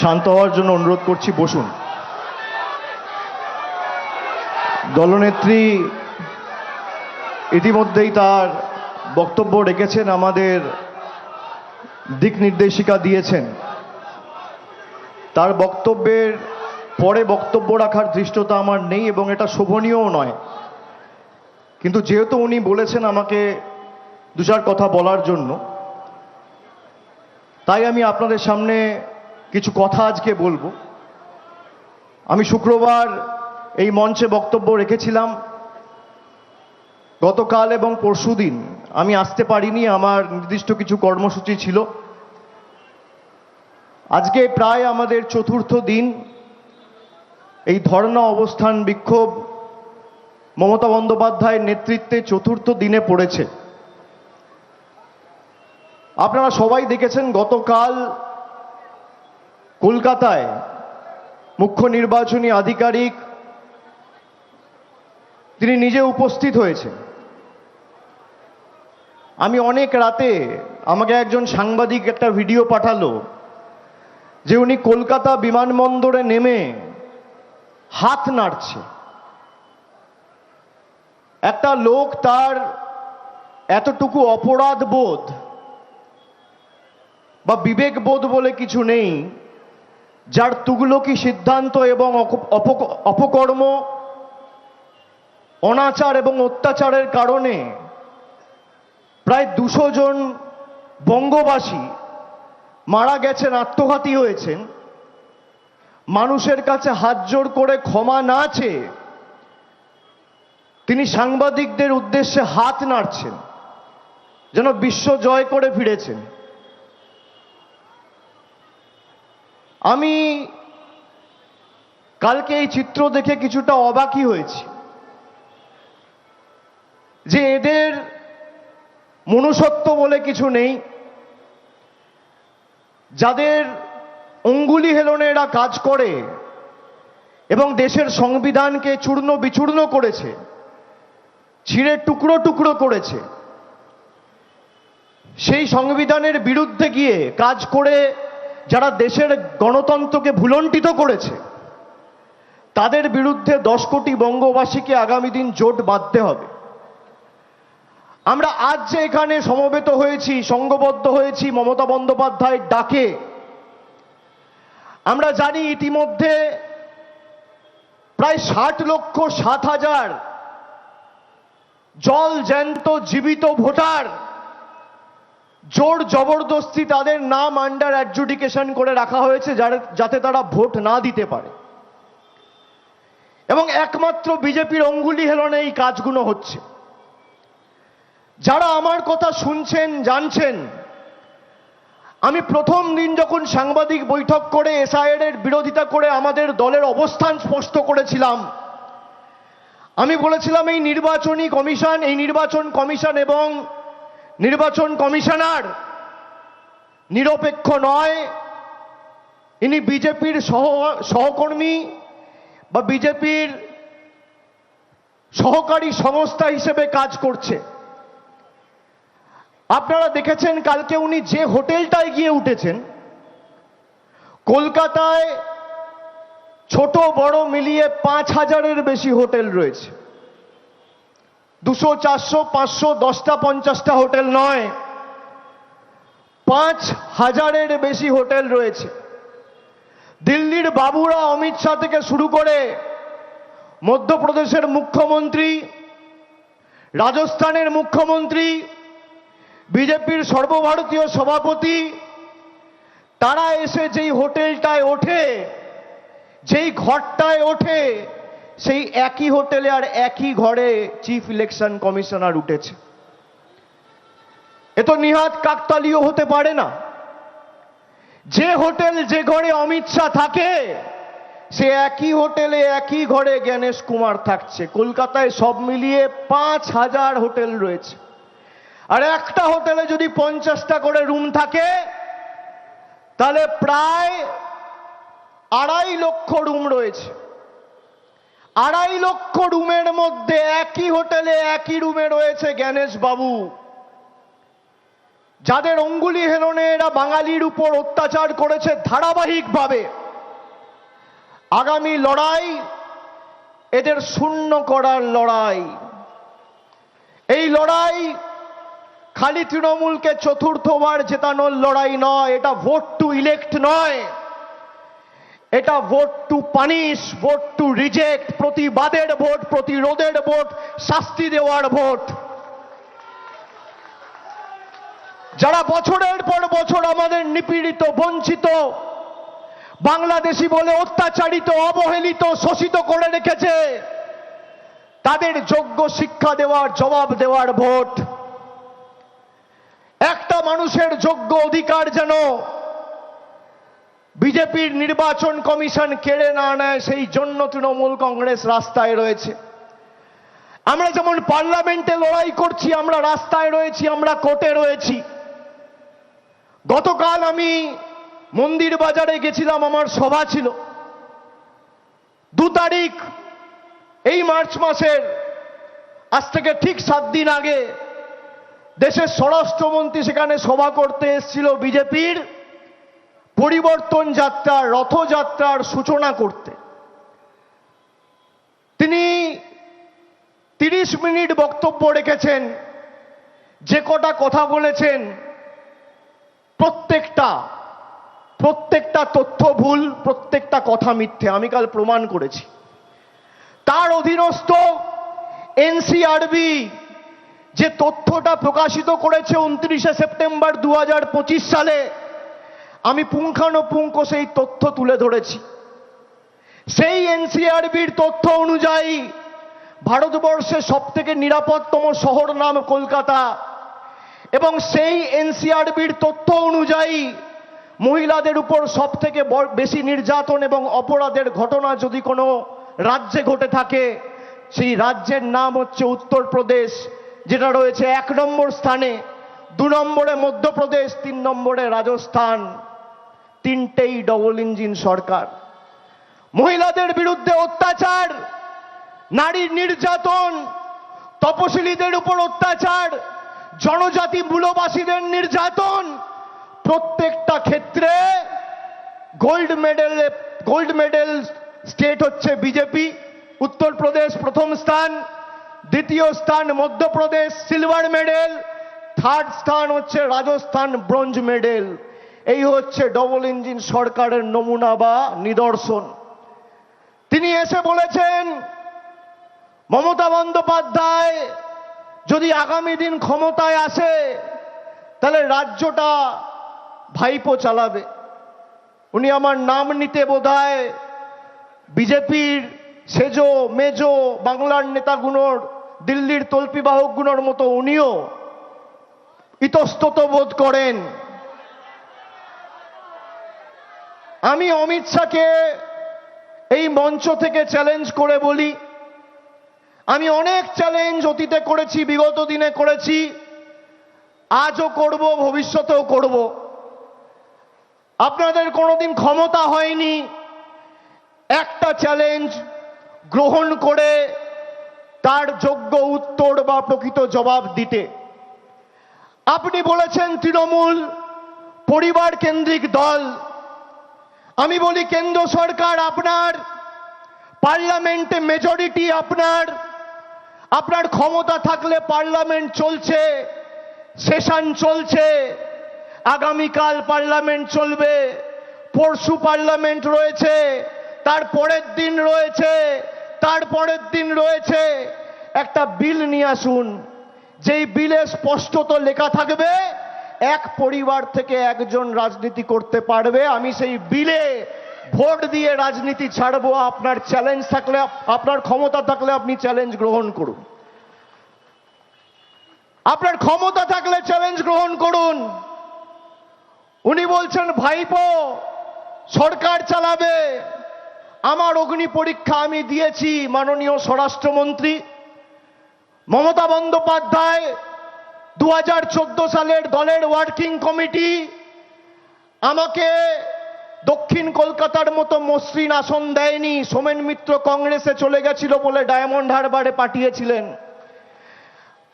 শান্ত হওয়ার জন্য অনুরোধ করছি, বসুন। দলনেত্রী ইতিমধ্যেই তার বক্তব্য রেখেছেন, আমাদের দিক নির্দেশিকা দিয়েছেন। তার বক্তব্যের পরে বক্তব্য রাখার ধৃষ্টতা আমার নেই এবং এটা শোভনীয়ও নয়, কিন্তু যেহেতু উনি বলেছেন আমাকে দু চার কথা বলার জন্য, তাই আমি আপনাদের সামনে কিছু কথা আজকে বলবো। আমি শুক্রবার এই মঞ্চে বক্তব্য রেখেছিলাম। গতকাল এবং পরশুদিন আমি আসতে পারিনি, আমার নির্দিষ্ট কিছু কর্মসূচি ছিল। আজকে প্রায় আমাদের চতুর্থ দিন এই ধর্ণা, অবস্থান, বিক্ষোভ মমতা বন্দ্যোপাধ্যায়ের নেতৃত্বে চতুর্থ দিনে পড়েছে। আপনারা সবাই দেখেছেন গতকাল কলকাতায় মুখ্য নির্বাচনী আধিকারিক তিনি নিজে উপস্থিত হয়েছেন। আমি অনেক রাতে আমাকে একজন সাংবাদিক একটা ভিডিও পাঠালো যে উনি কলকাতা বিমানবন্দরে নেমে হাত নাড়ছে। একটা লোক, তার এতটুকু অপরাধ বোধ বা বিবেক বোধ বলে কিছু নেই, যার তুগলকি সিদ্ধান্ত এবং অপকর্ম, অনাচার এবং অত্যাচারের কারণে প্রায় 200 জন বঙ্গবাসী মারা গেছেন, আত্মঘাতী হয়েছেন। মানুষের কাছে হাত জোড় করে ক্ষমা না চেয়ে তিনি সাংবাদিকদের উদ্দেশ্যে হাত নাড়ছেন, যেন বিশ্ব জয় করে ফিরেছেন। আমি কালকে এই চিত্র দেখে কিছুটা অবাকই হয়েছি যে এদের মনুষ্যত্ব বলে কিছু নেই। যাদের অঙ্গুলি হেলনে এরা কাজ করে এবং দেশের সংবিধানকে চূর্ণ বিচূর্ণ করেছে, ছিঁড়ে টুকরো টুকরো করেছে, সেই সংবিধানের বিরুদ্ধে গিয়ে কাজ করে যারা দেশের গণতন্ত্রকে ভুলণ্ঠিত করেছে, তাদের বিরুদ্ধে 10 কোটি বঙ্গবাসীকে আগামী দিন জোট বাঁধতে হবে। আমরা আজ যে এখানে সমবেত হয়েছি, সংঘবদ্ধ হয়েছি মমতা বন্দ্যোপাধ্যায়ের ডাকে, আমরা জানি ইতিমধ্যে প্রায় 60,07,000 জল জ্যান্ত জীবিত ভোটার জোর জবরদস্তি তাদের নাম আন্ডার অ্যাডজুডিকেশন করে রাখা হয়েছে, যাতে তারা ভোট না দিতে পারে। এবং একমাত্র বিজেপির অঙ্গুলি হেলনে এই কাজগুলো হচ্ছে। যারা আমার কথা শুনছেন, জানছেন, আমি প্রথম দিন যখন সাংবাদিক বৈঠক করে এসআইআর এর বিরোধিতা করে আমাদের দলের অবস্থান স্পষ্ট করেছিলাম, আমি বলেছিলাম এই নির্বাচনী কমিশন, এই নির্বাচন কমিশন এবং নির্বাচন কমিশনার নিরপেক্ষ নয়। ইনি বিজেপির সহকর্মী বা বিজেপির সহকারী সংস্থা হিসেবে কাজ করছে। আপনারা দেখেছেন কালকে উনি যে হোটেলটায় গিয়ে উঠেছেন, কলকাতায় ছোট বড় মিলিয়ে 5,000-এর বেশি হোটেল রয়েছে। 200, 400, 500, 10টা 50টা হোটেল নয়, 5,000-এর বেশি হোটেল রয়েছে। দিল্লির বাবুরা, অমিত শাহ থেকে শুরু করে মধ্যপ্রদেশের মুখ্যমন্ত্রী, রাজস্থানের মুখ্যমন্ত্রী, বিজেপির সর্বভারতীয় সভাপতি, তারা এসে যেই হোটেলটায় ওঠে, যেই ঘরটায় ওঠে, সেই একই হোটেলে আর একই ঘরে চিফ ইলেকশন কমিশনার উঠেছে। এ তো নিহাত কাকতালীয় হতে পারে না। যে হোটেল, যে ঘরে অমিত শাহ থাকে, সে একই হোটেলে একই ঘরে জ্ঞানেশ কুমার থাকছে। কলকাতায় সব মিলিয়ে 5,000 হোটেল রয়েছে। আর একটা হোটেলে যদি 50টা করে রুম থাকে, তাহলে প্রায় 2.5 লক্ষ রুম রয়েছে। 2.5 লক্ষ রুমের মধ্যে একই হোটেলে একই রুমে রয়েছে জ্ঞানেশ বাবু, যাদের অঙ্গুলি হেলনে এরা বাঙালির উপর অত্যাচার করেছে ধারাবাহিকভাবে, আগামী লড়াই এদের শূন্য করার লড়াই। এই লড়াই খালি তৃণমূলকে চতুর্থবার জেতানোর লড়াই নয়, এটা ভোট টু ইলেক্ট নয়, এটা vote two punish, vote two reject, প্রতিবাদের ভোট, প্রতিরোধের ভোট, শাস্তি দেওয়ার ভোট। যারা বছরের পর বছর আমাদের নিপীড়িত, বঞ্চিত, বাংলাদেশি বলে অত্যাচারিত, অবহেলিত, শোষিত করে রেখেছে, তাদের যোগ্য শিক্ষা দেওয়ার, জবাব দেওয়ার ভোট। একটা মানুষের যোগ্য অধিকার যেন বিজেপির নির্বাচন কমিশন কেড়ে না নেয়, সেই জন্য তৃণমূল কংগ্রেস রাস্তায় রয়েছে। আমরা যেমন পার্লামেন্টে লড়াই করছি, আমরা রাস্তায় রয়েছি, আমরা কোর্টে রয়েছি। গতকাল আমি মন্দির বাজারে গেছিলাম, আমার সভা ছিল। 2 তারিখ এই মার্চ মাসের, আজ থেকে ঠিক 7 দিন আগে দেশের স্বরাষ্ট্রমন্ত্রী সেখানে সভা করতে এসেছিল বিজেপির পরিবর্তন যাত্রার, রথযাত্রার সূচনা করতে। তিনি 30 মিনিট বক্তব্য রেখেছেন। যে কটা কথা বলেছেন প্রত্যেকটা তথ্য ভুল, প্রত্যেকটা কথা মিথ্যে, আমি কাল প্রমাণ করেছি। তার অধীনস্থ এনসিআরবি যে তথ্যটা প্রকাশিত করেছে 29শে সেপ্টেম্বর 2025 সালে, আমি পুঙ্খানুপুঙ্খ সেই তথ্য তুলে ধরেছি। সেই এনসিআরবির তথ্য অনুযায়ী ভারতবর্ষের সবথেকে নিরাপদতম শহর নাম কলকাতা, এবং সেই এনসিআরবির তথ্য অনুযায়ী মহিলাদের উপর সবথেকে বেশি নির্যাতন এবং অপরাধের ঘটনা যদি কোনো রাজ্যে ঘটে থাকে, সেই রাজ্যের নাম হচ্ছে উত্তরপ্রদেশ, যেটা রয়েছে 1 নম্বর স্থানে। 2 নম্বরে মধ্যপ্রদেশ, 3 নম্বরে রাজস্থান। 3টেই ডবল ইঞ্জিন সরকার। মহিলাদের বিরুদ্ধে অত্যাচার, নারীর নির্যাতন, তপশিলীদের উপর অত্যাচার, জনজাতি মূলবাসীদের নির্যাতন, প্রত্যেকটা ক্ষেত্রে গোল্ড মেডেল স্টেট হচ্ছে বিজেপি। উত্তরপ্রদেশ প্রথম স্থান, দ্বিতীয় স্থান মধ্যপ্রদেশ সিলভার মেডেল, 3rd স্থান হচ্ছে রাজস্থান ব্রোঞ্জ মেডেল। এই হচ্ছে ডবল ইঞ্জিন সরকারের নমুনা বা নিদর্শন। তিনি এসে বলেছেন মমতা বন্দ্যোপাধ্যায় যদি আগামী দিন ক্ষমতায় আসে তাহলে রাজ্যটা ভাইপো চালাবে। উনি আমার নাম নিতে বোধহয় বিজেপির সেজো মেজো বাংলার নেতাগুলোর, দিল্লির তল্পিবাহকগুলোর মতো উনিও ইতস্তত বোধ করেন। আমি অমিত শাহকে এই মঞ্চ থেকে চ্যালেঞ্জ করে বলি, আমি অনেক চ্যালেঞ্জ অতীতে করেছি, বিগত দিনে করেছি, আজও করব, ভবিষ্যতেও করব। আপনাদের কোনোদিন ক্ষমতা হয়নি একটা চ্যালেঞ্জ গ্রহণ করে তার যোগ্য উত্তর বা প্রকৃত জবাব দিতে। আপনি বলেছেন তৃণমূল পরিবার কেন্দ্রিক দল। আমি বলি কেন্দ্র সরকার আপনার, পার্লামেন্টে মেজরিটি আপনার ক্ষমতা থাকলে পার্লামেন্ট চলছে, সেশন চলছে, আগামীকাল পার্লামেন্ট চলবে, পরশু পার্লামেন্ট রয়েছে, তার পরের দিন রয়েছে, তারপরের দিন রয়েছে। একটা বিল নিয়ে আসুন, যেই বিলে স্পষ্টত লেখা থাকবে এক পরিবার থেকে একজন রাজনীতি করতে পারবে। আমি সেই বিলে ভোট দিয়ে রাজনীতি ছাড়বো। আপনার চ্যালেঞ্জ থাকলে, আপনার ক্ষমতা থাকলে আপনি চ্যালেঞ্জ গ্রহণ করুন। আপনার ক্ষমতা থাকলে চ্যালেঞ্জ গ্রহণ করুন। উনি বলছেন ভাইপো সরকার চালাবে। আমার অগ্নি পরীক্ষা আমি দিয়েছি মাননীয় স্বরাষ্ট্রমন্ত্রী মমতা বন্দ্যোপাধ্যায়। 2014 সালের দলের ওয়ার্কিং কমিটি আমাকে দক্ষিণ কলকাতার মতো মসৃণ আসন দেয়নি। সোমেন মিত্র কংগ্রেসে চলে গেছিল বলে ডায়মন্ড হারবারে পাঠিয়েছিলেন।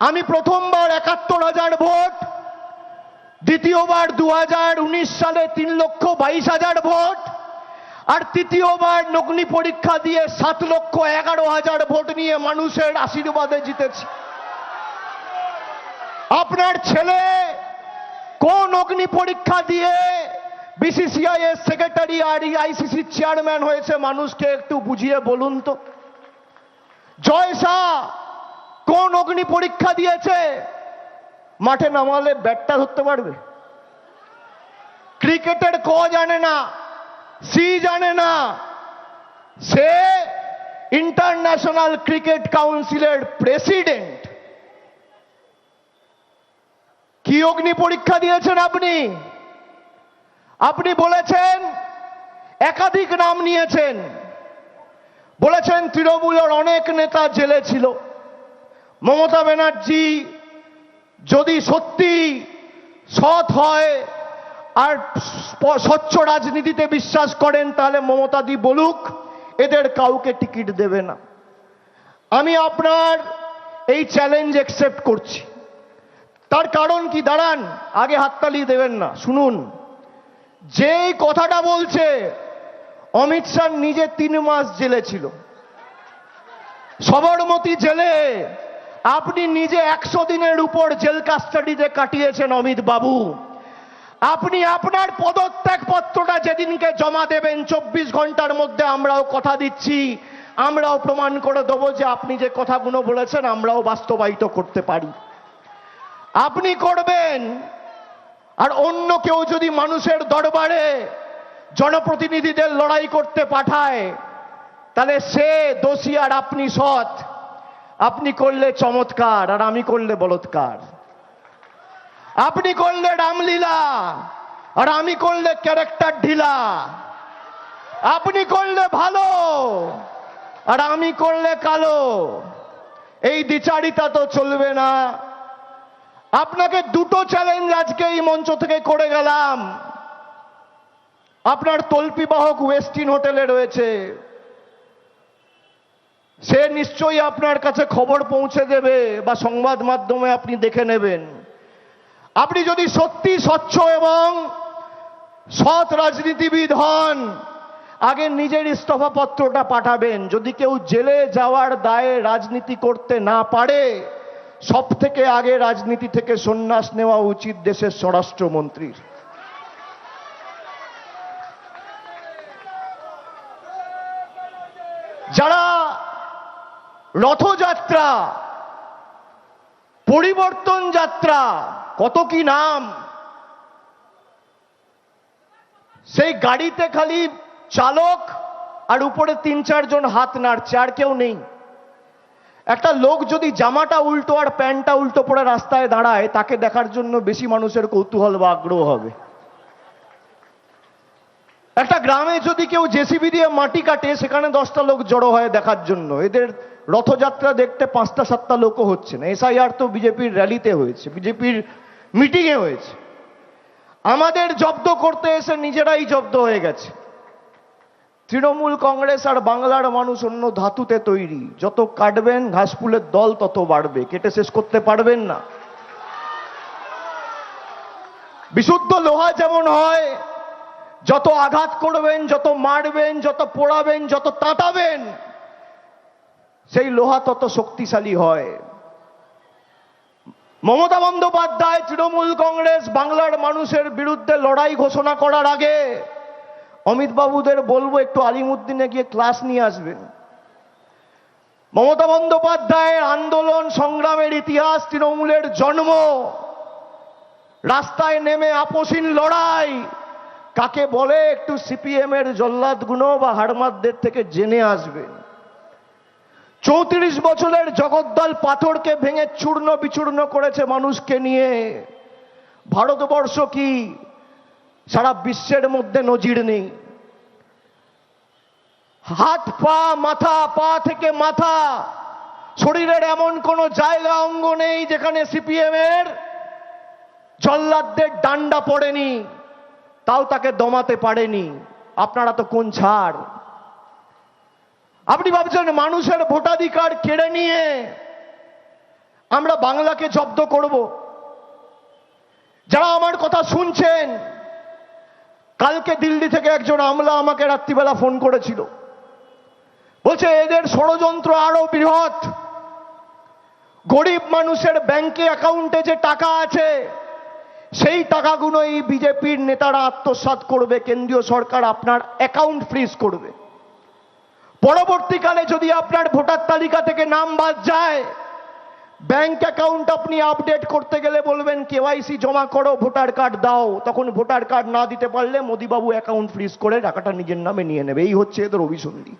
আমি প্রথমবার 71,000 ভোট দ্বিতীয়বার 2019 সালে 3,22,000 ভোট, আর তৃতীয়বার নগ্নি পরীক্ষা দিয়ে 7,11,000 ভোট নিয়ে মানুষের আশীর্বাদে জিতেছি। আপনার ছেলে কোন অগ্নি পরীক্ষা দিয়ে বিসিসিআই এর সেক্রেটারি আর আইসিসি চেয়ারম্যান হয়েছে মানুষকে একটু বুঝিয়ে বলুন তো। জয় শাহ কোন অগ্নি পরীক্ষা দিয়েছে? মাঠে নামালে ব্যাটটা ধরতে পারবে? ক্রিকেটের ক জানে না, সি জানে না, সে ইন্টারন্যাশনাল ক্রিকেট কাউন্সিলের প্রেসিডেন্ট। কি অগ্নি পরীক্ষা দিয়েছেন আপনি? আপনি বলেছেন, একাধিক নাম নিয়েছেন, বলেছেন তৃণমূলের অনেক নেতা জেলে ছিল। মমতা ব্যানার্জি যদি সত্যি সৎ হয় আর স্বচ্ছ রাজনীতিতে বিশ্বাস করেন, তাহলে মমতাদি বলুক এদের কাউকে টিকিট দেবে না। আমি আপনার এই চ্যালেঞ্জ অ্যাকসেপ্ট করছি। তার কারণ কি দাঁড়ান, আগে হাততালি দেবেন না, শুনুন। যে কথাটা বলছে, অমিত শাহ নিজে 3 মাস জেলে ছিল, সবরমতী জেলে। আপনি নিজে 100 দিনের উপর জেল কাস্টাডিতে কাটিয়েছেন অমিত বাবু। আপনি আপনার পদত্যাগ পত্রটা যেদিনকে জমা দেবেন 24 ঘন্টার মধ্যে, আমরাও কথা দিচ্ছি, আমরাও প্রমাণ করে দেবো যে আপনি যে কথাগুলো বলেছেন আমরাও বাস্তবায়িত করতে পারি। আপনি করবেন, আর অন্য কেউ যদি মানুষের দরবারে জনপ্রতিনিধিদের লড়াই করতে পাঠায়, তাহলে সে দোষী আর আপনি সৎ। আপনি করলে চমৎকার আর আমি করলে বলৎকার। আপনি করলে রামলীলা আর আমি করলে ক্যারেক্টার ঢিলা। আপনি করলে ভালো আর আমি করলে কালো। এই দ্বিচারিতা তো চলবে না। আপনাকে দুটো চ্যালেঞ্জ আজকে এই মঞ্চ থেকে করে গেলাম। আপনার তল্পিবাহক ওয়েস্টিন হোটেলে রয়েছে, সে নিশ্চয়ই আপনার কাছে খবর পৌঁছে দেবে বা সংবাদ মাধ্যমে আপনি দেখে নেবেন। আপনি যদি সত্যি স্বচ্ছ এবং সৎ রাজনীতিবিদ হন, আগে নিজের ইস্তফাপত্রটা পাঠাবেন। যদি কেউ জেলে যাওয়ার দায়ে রাজনীতি করতে না পারে, সব থেকে আগে রাজনীতি থেকে সন্ন্যাস নেওয়া উচিত দেশের স্বরাষ্ট্রমন্ত্রীর। যারা রথযাত্রা, পরিবর্তন যাত্রা, কত কি নাম, সেই গাড়িতে খালি চালক আর উপরে 3-4 জন হাত নাড়ছে, আর কেউ নেই। একটা লোক যদি জামাটা উল্টো আর প্যান্টটা উল্টো পরে রাস্তায় দাঁড়ায়, তাকে দেখার জন্য বেশি মানুষের কৌতূহল বা আগ্রহ হবে। একটা গ্রামে যদি কেউ জেসিবি দিয়ে মাটি কাটে, সেখানে 10টা লোক জড়ো হয় দেখার জন্য। এদের রথযাত্রা দেখতে 5টা-7টা লোকও হচ্ছে না। এসআইআর তো বিজেপির র্যালিতে হয়েছে, বিজেপির মিটিংয়ে হয়েছে। আমাদের জব্দ করতে এসে নিজেরাই জব্দ হয়ে গেছে। তৃণমূল কংগ্রেস আর বাংলার মানুষ অন্য ধাতুতে তৈরি। যত কাটবেন ঘাসফুলের দল তত বাড়বে, কেটে শেষ করতে পারবেন না। বিশুদ্ধ লোহা যেমন হয়, যত আঘাত করবেন, যত মারবেন, যত পোড়াবেন, যত তাতাবেন, সেই লোহা তত শক্তিশালী হয়। মমতা বন্দ্যোপাধ্যায়, তৃণমূল কংগ্রেস বাংলার মানুষের বিরুদ্ধে লড়াই ঘোষণা করার আগে অমিত বাবুদের বলবো একটু আলিমুদ্দিনে গিয়ে ক্লাস নিয়ে আসবেন। মমতা বন্দ্যোপাধ্যায়ের আন্দোলন সংগ্রামের ইতিহাস, তৃণমূলের জন্ম, রাস্তায় নেমে আপসীন লড়াই কাকে বলে একটু সিপিএম এর জল্লাদগুলো বা হাড়মাদদের থেকে জেনে আসবেন। 34 বছরের জগদ্দল পাথরকে ভেঙে চূর্ণ বিচূর্ণ করেছে মানুষকে নিয়ে। ভারতবর্ষ কি সারা বিশ্বের মধ্যে নজির নেই। হাত পা মাথা, পা থেকে মাথা, শরীরের এমন কোন জায়গা অঙ্গ নেই যেখানে সিপিএম এর জল্লাদদের ডান্ডা পড়েনি, তাও তাকে দমাতে পারেনি। আপনারা তো কোন ছাড়? আপনি ভাবছেন মানুষের ভোটাধিকার কেড়ে নিয়ে আমরা বাংলাকে জব্দ করব? যারা আমার কথা শুনছেন, কালকে দিল্লি থেকে একজন আমলা আমাকে রাত্রিবেলা ফোন করেছিল, বলছে এদের ষড়যন্ত্র আরো বৃহৎ। গরিব মানুষের ব্যাংকে অ্যাকাউন্টে যে টাকা আছে সেই টাকাগুলো এই বিজেপির নেতারা আত্মসাৎ করবে, কেন্দ্রীয় সরকার আপনার অ্যাকাউন্ট ফ্রিজ করবে। পরবর্তীকালে যদি আপনার ভোটার তালিকা থেকে নাম বাদ যায়, ব্যাংক অ্যাকাউন্ট আপনি আপডেট করতে গেলে বলবেন কেওয়াইসি জমা করো, ভোটার কার্ড দাও, তখন ভোটার কার্ড না দিতে পারলে মোদিবাবু অ্যাকাউন্ট ফ্রিজ করে টাকাটা নিজের নামে নিয়ে নেবে। এই হচ্ছে এদের অভিসন্ধি।